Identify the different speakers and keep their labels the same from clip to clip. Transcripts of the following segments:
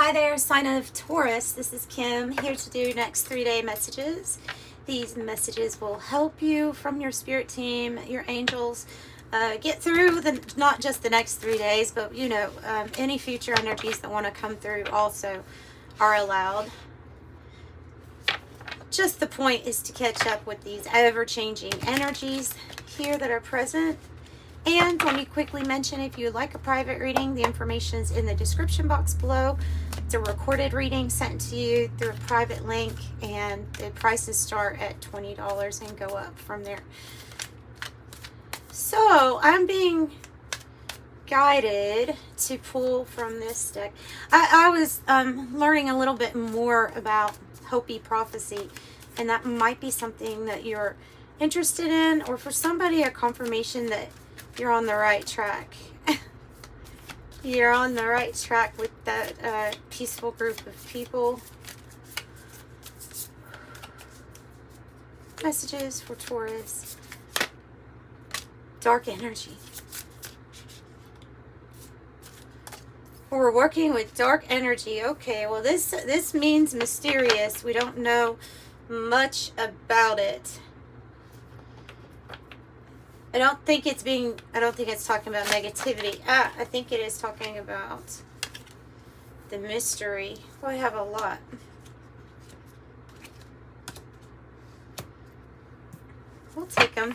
Speaker 1: Hi there, sign of Taurus. This is Kim here to do next 3-day messages. These messages will help you from your spirit team, your angels, get through not just the next 3 days, but any future energies that want to come through also are allowed. Just the point is to catch up with these ever-changing energies here that are present. And let me quickly mention, if you'd like a private reading, the information is in the description box below. It's a recorded reading sent to you through a private link, and the prices start at $20 and go up from there. So I'm being guided to pull from this deck. I was learning a little bit more about Hopi prophecy, and that might be something that you're interested in, or for somebody a confirmation that you're on the right track. You're on the right track with that peaceful group of people. Messages for Taurus. Dark energy. We're working with dark energy. Okay, well this means mysterious. We don't know much about it. I don't think it's talking about negativity. I think it is talking about the mystery. Well, I have a lot. We'll take them.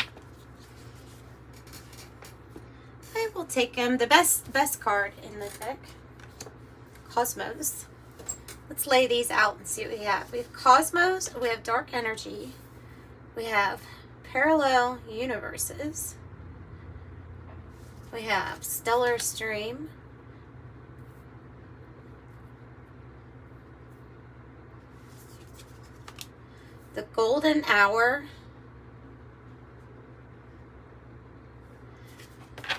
Speaker 1: I will take them. The best card in the deck. Cosmos. Let's lay these out and see what we have. We have Cosmos. We have dark energy. We have parallel universes. We have stellar stream. The golden hour.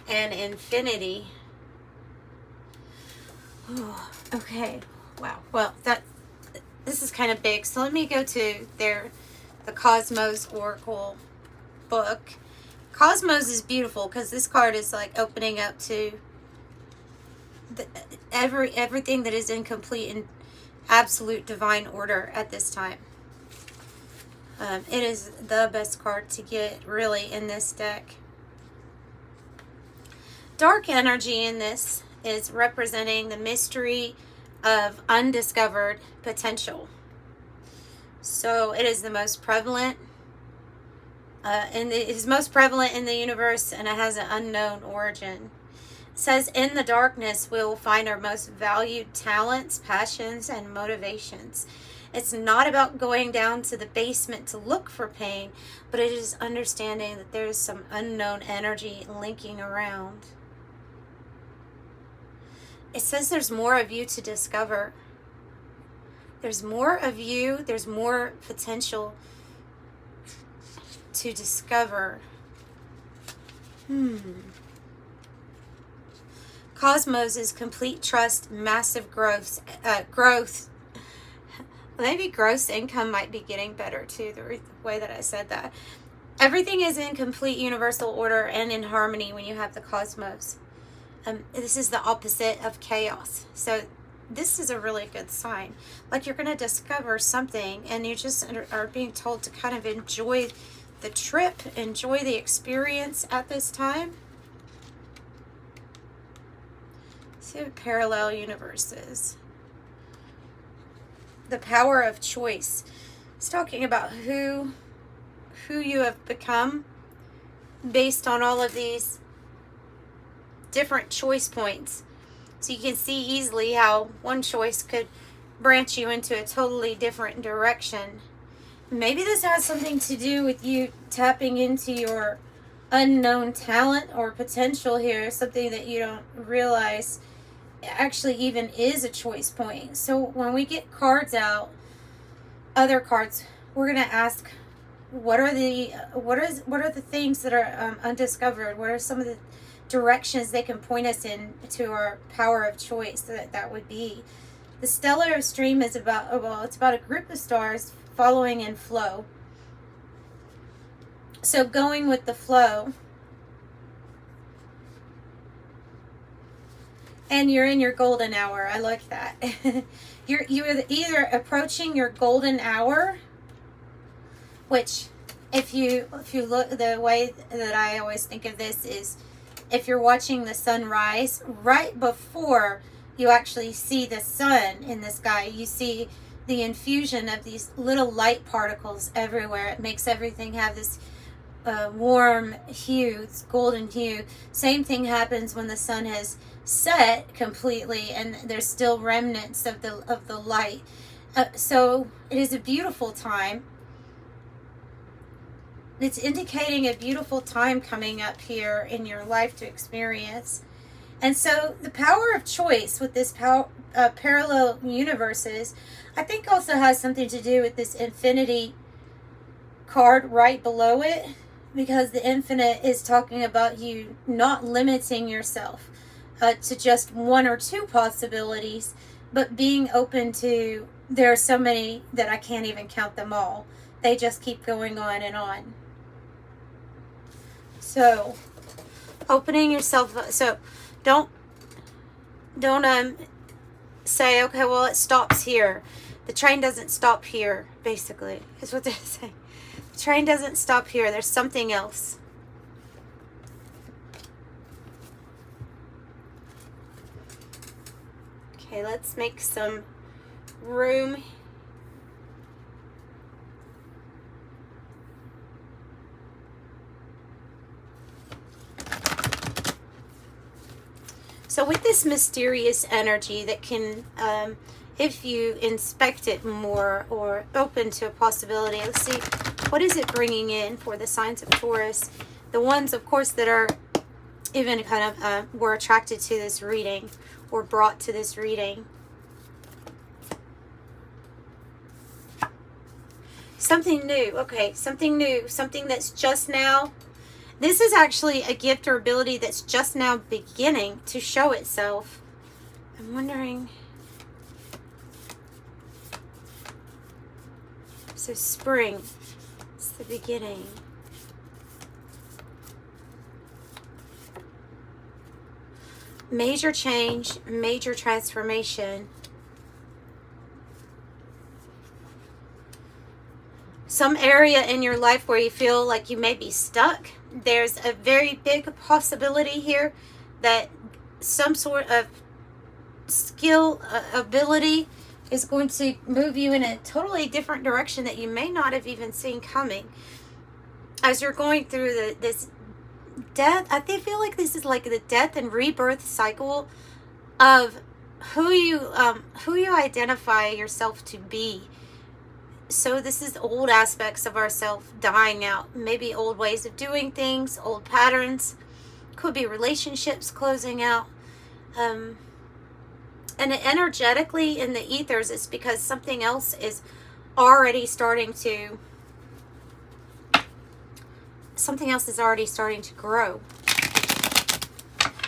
Speaker 1: And infinity. Ooh, okay. Wow. Well, this is kind of big. So let me go to the Cosmos Oracle book. Cosmos is beautiful because this card is like opening up to everything that is in complete and absolute divine order at this time. It is the best card to get really in this deck. Dark energy in this is representing the mystery of undiscovered potential. So it is the most prevalent. And it is most prevalent in the universe, and it has an unknown origin. It says, in the darkness, we will find our most valued talents, passions, and motivations. It's not about going down to the basement to look for pain, but it is understanding that there is some unknown energy linking around. It says there's more of you to discover. There's more of you. There's more potential to discover. Cosmos is complete trust, massive growth. Maybe gross income might be getting better too, the way that I said that. Everything is in complete universal order and in harmony when you have the cosmos. This is the opposite of chaos. So this is a really good sign. Like you're going to discover something, and you just are being told to kind of enjoy the trip, enjoy the experience at this time. So parallel universes. The power of choice. It's talking about who you have become based on all of these different choice points. So you can see easily how one choice could branch you into a totally different direction. Maybe this has something to do with you tapping into your unknown talent or potential here, something that you don't realize actually even is a choice point. So when we get cards out, other cards, we're going to ask, what are the things that are undiscovered? What are some of the directions they can point us in to our power of choice? That would be the stellar stream is about, well, it's about a group of stars following in flow. So going with the flow And you're in your golden hour. I like that. You're either approaching your golden hour, which if you look, the way that I always think of this is if you're watching the sun rise, right before you actually see the sun in the sky, you see the infusion of these little light particles everywhere. It makes everything have this warm hue, it's golden hue. Same thing happens when the sun has set completely and there's still remnants of the light. So it is a beautiful time. It's indicating a beautiful time coming up here in your life to experience. And so the power of choice with this parallel universes, I think also has something to do with this infinity card right below it, because the infinite is talking about you not limiting yourself to just one or two possibilities, but being open to, there are so many that I can't even count them all. They just keep going on and on. So opening yourself up. So don't say, okay, well, it stops here. The train doesn't stop here, basically, is what they're saying. The train doesn't stop here. There's something else. Okay, let's make some room. So with this mysterious energy that can, if you inspect it more or open to a possibility, let's see, what is it bringing in for the signs of Taurus? The ones, of course, that are even kind of were attracted to this reading or brought to this reading. Something new. Okay, something new. Something that's just now. This is actually a gift or ability that's just now beginning to show itself. I'm wondering. So spring. It's the beginning. Major change, major transformation. Some area in your life where you feel like you may be stuck. There's a very big possibility here that some sort of skill, ability is going to move you in a totally different direction that you may not have even seen coming. As you're going through this death, I feel like this is like the death and rebirth cycle of who you identify yourself to be. So this is old aspects of ourself dying out. Maybe old ways of doing things, old patterns. Could be relationships closing out. And energetically in the ethers, it's because something else is already starting to... Something else is already starting to grow.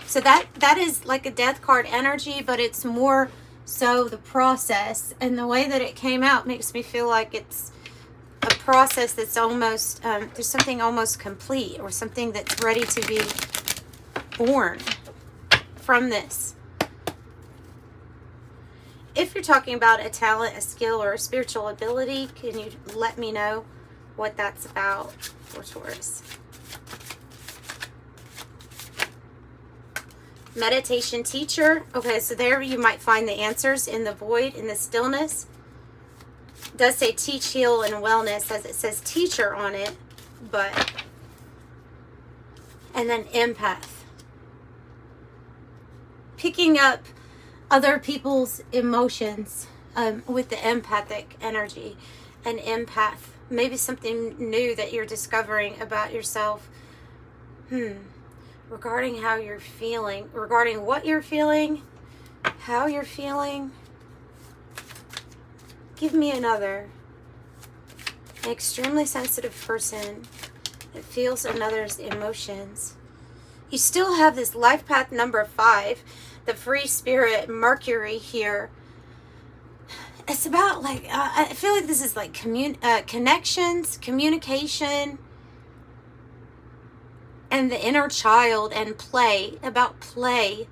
Speaker 1: So that is like a death card energy, but it's more... So the process and the way that it came out makes me feel like it's a process that's almost, there's something almost complete or something that's ready to be born from this. If you're talking about a talent, a skill, or a spiritual ability, can you let me know what that's about for Taurus? Meditation teacher. Okay, so there you might find the answers in the void, in the stillness. It does say teach, heal, and wellness, as it says teacher on it, but... And then empath. Picking up other people's emotions with the empathic energy. An empath. Maybe something new that you're discovering about yourself. Regarding how you're feeling, regarding what you're feeling, how you're feeling. Give me another. An extremely sensitive person that feels another's emotions. You still have this life path number 5, the free spirit Mercury here. It's about like, I feel like this is like connections, communication, and the inner child and play, about play.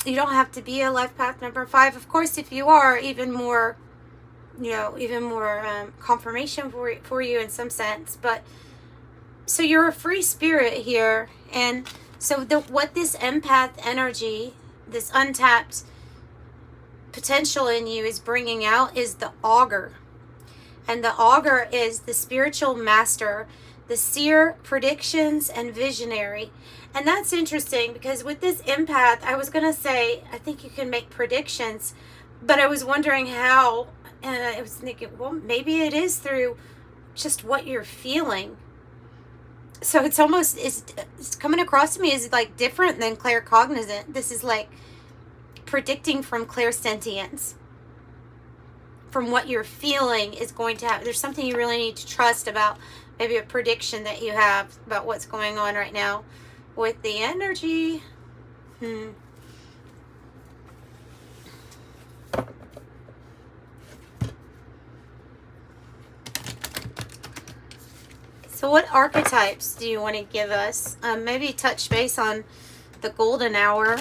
Speaker 1: You don't have to be a life path number 5. Of course, if you are, even more, confirmation for you in some sense. But so you're a free spirit here, and so what this empath energy, this untapped potential in you is bringing out is the augur. And the augur is the spiritual master, the seer, predictions, and visionary. And that's interesting because with this empath, I was going to say, I think you can make predictions, but I was wondering how, and I was thinking, well, maybe it is through just what you're feeling. So it's almost, it's coming across to me as like different than claircognizant. This is like predicting from clairsentience. From what you're feeling is going to happen. There's something you really need to trust about, maybe a prediction that you have about what's going on right now with the energy. So what archetypes do you want to give us? Maybe touch base on the golden hour,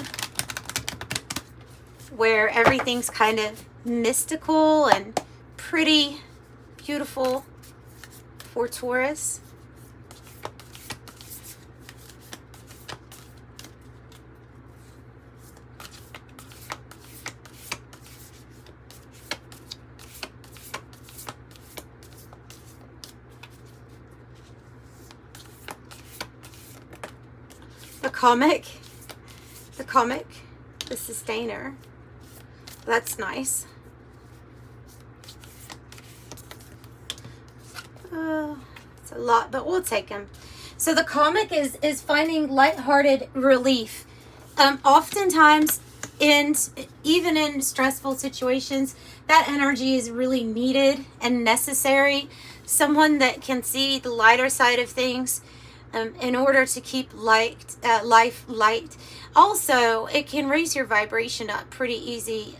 Speaker 1: where everything's kind of mystical and pretty beautiful for Taurus. The comic, the sustainer. That's nice. It's a lot, but we'll take them. So the comic is finding lighthearted relief. Oftentimes, even in stressful situations, that energy is really needed and necessary. Someone that can see the lighter side of things, in order to keep life light. Also, it can raise your vibration up pretty easy,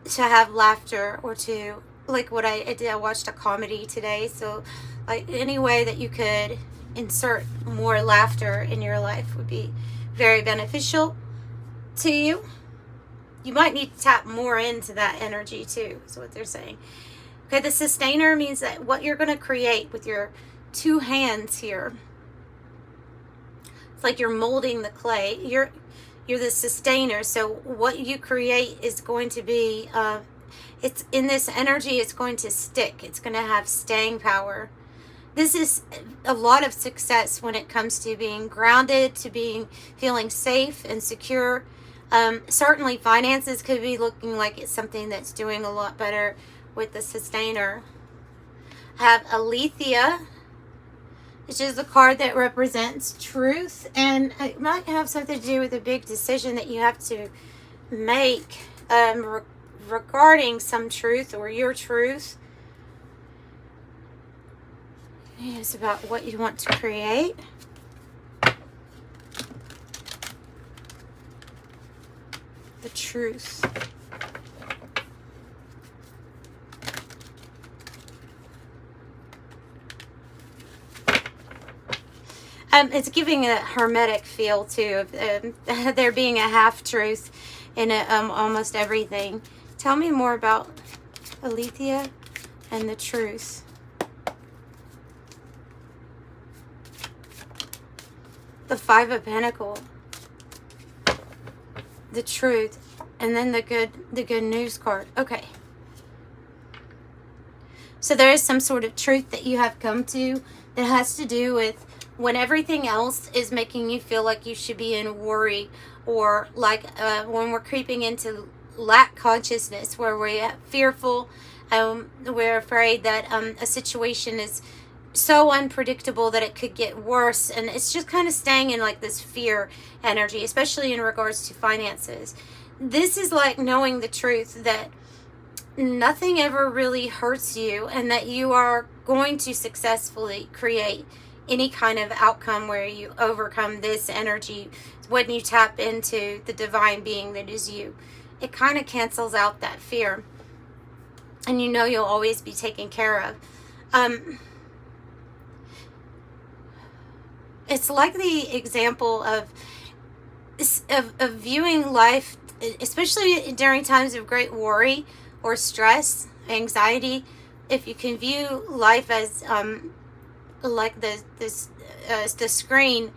Speaker 1: to have laughter, or to, like what I did, I watched a comedy today, so like any way that you could insert more laughter in your life would be very beneficial to you. You might need to tap more into that energy too, is what they're saying. Okay, the sustainer means that what you're going to create with your 2 hands here, it's like you're molding the clay. You're the sustainer. So what you create is going to be, it's in this energy, it's going to stick. It's going to have staying power. This is a lot of success when it comes to being grounded, to feeling safe and secure. Certainly finances could be looking like it's something that's doing a lot better with the sustainer. I have Aletheia, which is the card that represents truth, and it might have something to do with a big decision that you have to make regarding some truth or your truth. It's about what you want to create. The truth. It's giving a hermetic feel too, of there being a half-truth in almost everything. Tell me more about Aletheia and the truth. The 5 of Pentacles. The truth. And then the good news card. Okay. So there is some sort of truth that you have come to that has to do with when everything else is making you feel like you should be in worry, or like when we're creeping into lack consciousness, where we're fearful, we're afraid that a situation is so unpredictable that it could get worse, and it's just kind of staying in like this fear energy, especially in regards to finances. This is like knowing the truth that nothing ever really hurts you, and that you are going to successfully create any kind of outcome where you overcome this energy when you tap into the divine being that is you. It kind of cancels out that fear, and you know you'll always be taken care of. It's like the example of of viewing life, especially during times of great worry or stress, anxiety. If you can view life as like the screen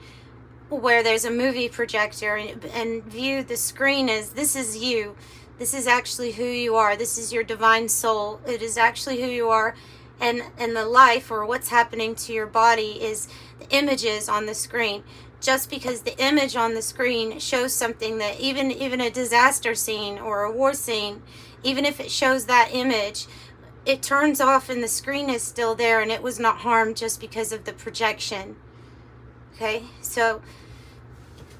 Speaker 1: where there's a movie projector, and view the screen as this is you. This is actually who you are. This is your divine soul. It is actually who you are. And the life, or what's happening to your body, is the images on the screen. Just because the image on the screen shows something, that even a disaster scene or a war scene, even if it shows that image, it turns off and the screen is still there, and it was not harmed just because of the projection. Okay, so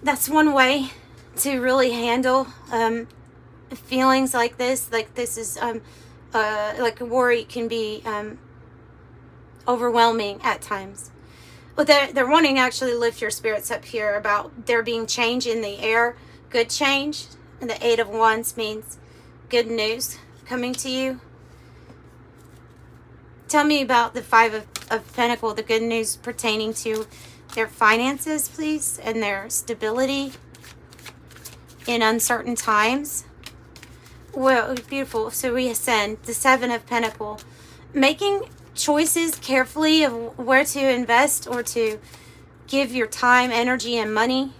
Speaker 1: that's one way to really handle feelings like this. Like this is like a worry can be overwhelming at times. But they're wanting to actually lift your spirits up here about there being change in the air, good change. And the 8 of Wands means good news coming to you. Tell me about the 5 of Pentacles, the good news pertaining to their finances, please, and their stability in uncertain times. Well, beautiful. So we ascend the 7 of Pentacles, making choices carefully of where to invest or to give your time, energy, and money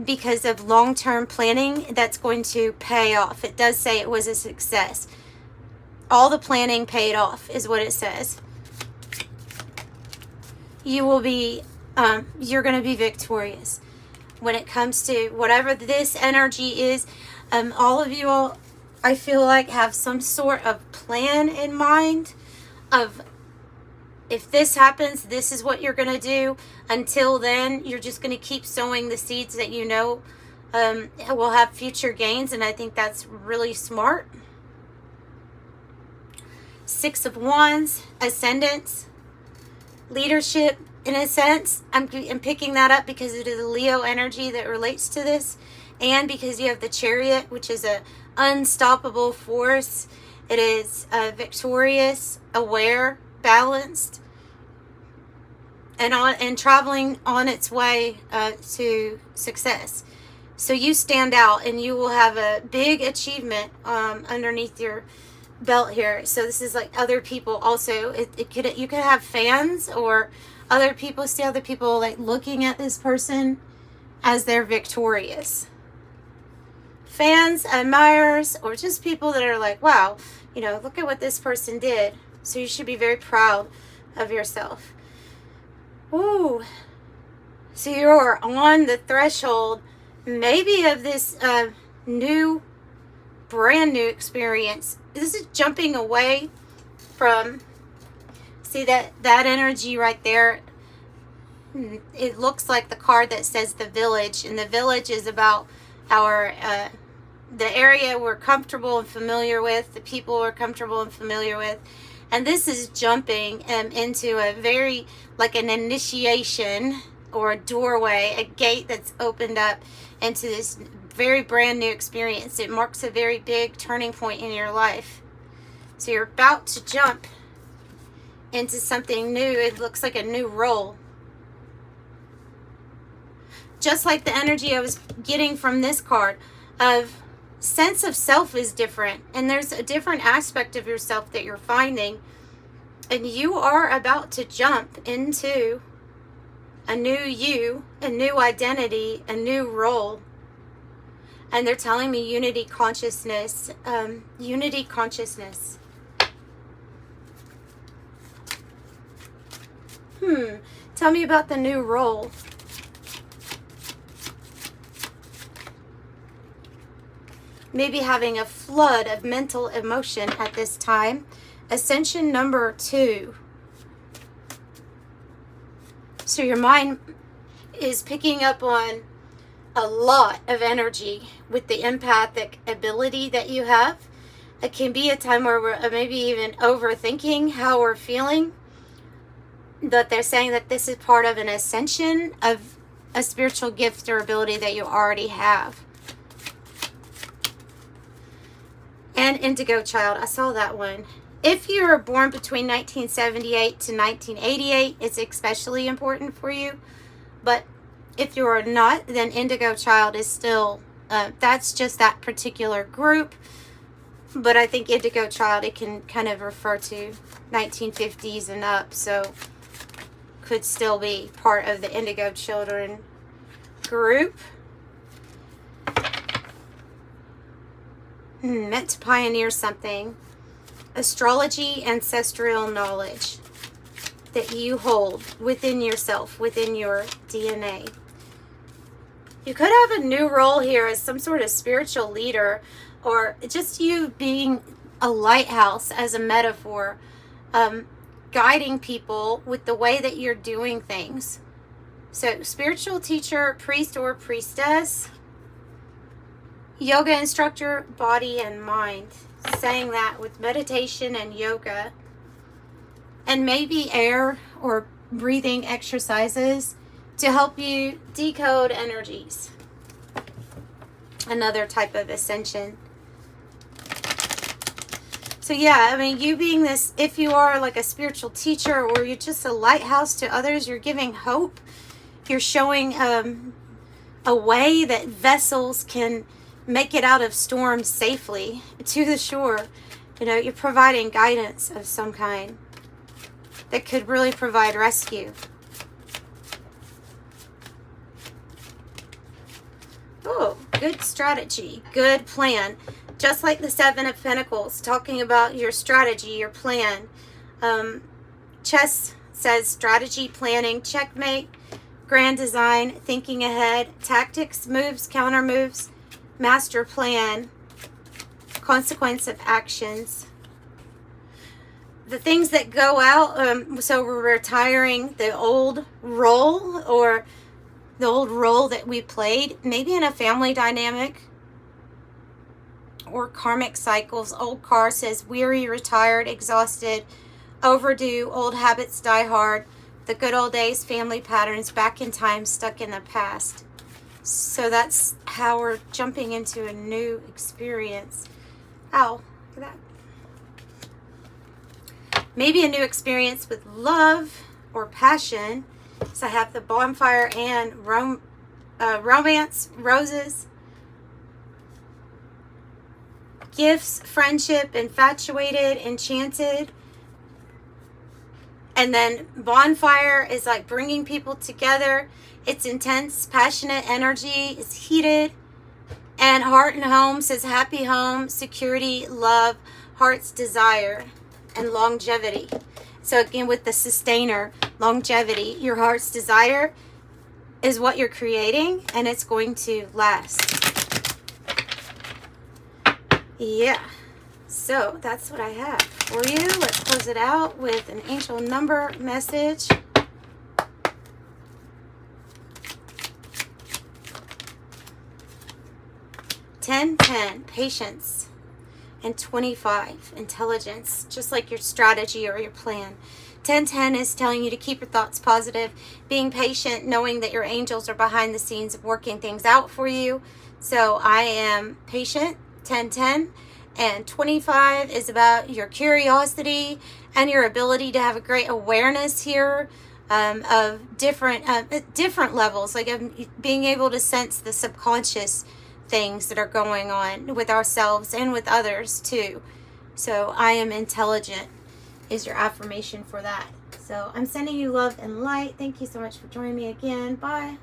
Speaker 1: because of long-term planning that's going to pay off. It does say it was a success. All the planning paid off is what it says. You will be, you're going to be victorious when it comes to whatever this energy is. All of you all, I feel like, have some sort of plan in mind of, if this happens, this is what you're going to do. Until then, you're just going to keep sowing the seeds that you know will have future gains, and I think that's really smart. 6 of Wands, ascendance, leadership, in a sense. I'm picking that up because it is a Leo energy that relates to this, and because you have the Chariot, which is a unstoppable force. It is victorious, aware, balanced, and traveling on its way to success. So you stand out, and you will have a big achievement underneath your belt here. So this is like other people also. You could have fans or other people, see other people like looking at this person as they're victorious. Fans, admirers, or just people that are like, wow, you know, look at what this person did. So you should be very proud of yourself. Ooh. So you're on the threshold maybe of this new, brand new experience. This is jumping away from, see that energy right there. It looks like the card that says the village, and the village is about our the area we're comfortable and familiar with, the people we're comfortable and familiar with. And this is jumping into a very, like an initiation or a doorway, a gate that's opened up into this very brand new experience. It marks a very big turning point in your life. So you're about to jump into something new. It looks like a new role. Just like the energy I was getting from this card of sense of self is different, and there's a different aspect of yourself that you're finding, and you are about to jump into a new you, a new identity, a new role. And they're telling me unity consciousness. Unity consciousness. Tell me about the new role. Maybe having a flood of mental emotion at this time. Ascension number 2. So your mind is picking up on a lot of energy with the empathic ability that you have. It can be a time where we're maybe even overthinking how we're feeling. That they're saying that this is part of an ascension of a spiritual gift or ability that you already have. And Indigo Child, I saw that one. If you were born between 1978 to 1988, it's especially important for you. But If you are not, then indigo child is still, that's just that particular group. But I think indigo child, it can kind of refer to 1950s and up, so could still be part of the indigo children group. Meant to pioneer something. Astrology, ancestral knowledge that you hold within yourself, within your DNA. You could have a new role here as some sort of spiritual leader, or just you being a lighthouse as a metaphor, guiding people with the way that you're doing things. So spiritual teacher, priest or priestess, yoga instructor, body and mind. Saying that with meditation and yoga, and maybe air or breathing exercises to help you decode energies. Another type of ascension. So yeah, I mean, you being this, if you are like a spiritual teacher or you're just a lighthouse to others, you're giving hope. You're showing a way that vessels can make it out of storms safely to the shore. You know, you're providing guidance of some kind that could really provide rescue. Oh, good strategy, good plan. Just like the Seven of Pentacles, talking about your strategy, your plan. Chess says strategy, planning, checkmate, grand design, thinking ahead, tactics, moves, counter moves, master plan, consequence of actions. The things that go out, so we're retiring the old role, or the old role that we played, maybe in a family dynamic or karmic cycles. Old car says weary, retired, exhausted, overdue, old habits die hard, the good old days, family patterns, back in time, stuck in the past. So that's how we're jumping into a new experience. Ow, look at that. Maybe a new experience with love or passion. So I have the bonfire and romance, roses, gifts, friendship, infatuated, enchanted. And then bonfire is like bringing people together. It's intense, passionate energy. It's heated. And heart and home says happy home, security, love, heart's desire, and longevity. So again, with the sustainer, longevity, your heart's desire is what you're creating, and it's going to last. Yeah. So that's what I have for you. Let's close it out with an angel number message. 10, patience, and 25, intelligence, just like your strategy or your plan. 10 is telling you to keep your thoughts positive, being patient, knowing that your angels are behind the scenes working things out for you. So I am patient. 10, and 25 is about your curiosity and your ability to have a great awareness here of different levels, like being able to sense the subconscious things that are going on with ourselves and with others too. So I am intelligent is your affirmation for that. So I'm sending you love and light. Thank you so much for joining me again. Bye.